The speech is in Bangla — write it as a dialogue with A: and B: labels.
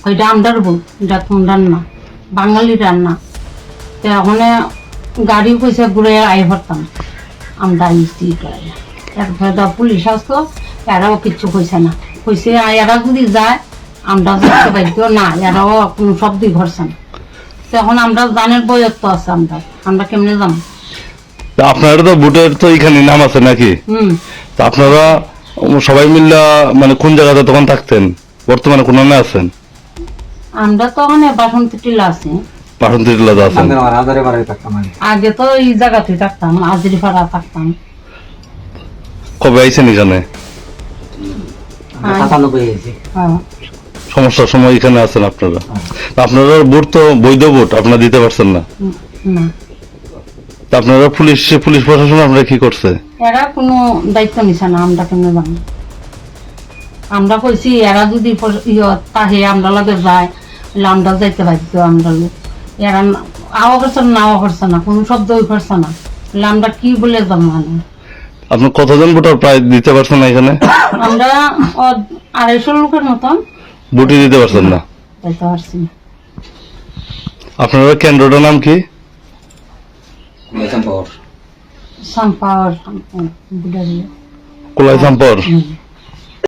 A: ওইটা আমরার ভুল, এটা তোমরার না, বাঙালি রান্না। তো ওখানে গাড়ি পয়সা ঘুরে আই ভরতাম, আমরা আইসি একবার পুলিশ আসতো, এরাও কিচ্ছু কইছে না, কইছে এরা যদি যায় আমরা যেতে পারতো না, এরাও কোনো শব্দই ঘরছে না। তখন আমরা জানের বয়ত্ত আছে, আমরা কেমনে জানো।
B: আপনারা তো ভোটের তো এখানে নাম আছে নাকি? তা আপনারা সবাই মিল্লা মানে কোন জায়গাতে তখন থাকতেন, বর্তমানে কোন নামে আছেন?
A: আমরা তো ওখানে বাসন্তী টিলা আছি,
B: বাসন্তী টিলাতে আছেন।
A: আগে তো এই জায়গাতে থাকতাম, আজরিপাড়া থাকতাম।
B: কবে আইছেন এখানে? সমস্যার সময় এখানে আছেন আপনারা? আপনারা ভোট তো বৈধ ভোট, আপনারা দিতে পারছেন না। আপনারা পুলিশ প্রশাসন আপনারা কি করছে?
A: এরা কোনো দায়িত্ব নিছে না, আমরা কেমনে জানি। আমরা কইছি এরা যদি তাহে আমরা লাগে যায়, আমরা যাইতে পারতো, আমরা এরা আওয়া করছে না, নাওয়া করছে না, কোনো শব্দই করছে না, আমরা কি বলে যাবো। মানে
B: আপনি কতজন ভোটার প্রায় দিতে পারছেন না এখানে?
A: আমরা 250 লোকের মতন
B: ভোটই দিতে পারছেন না,
A: যাইতে পারছি না।
B: আপনারা কেন্দ্রটার নাম কি?
A: সাম্পাওয়ার
B: কোলাই সাম্পর।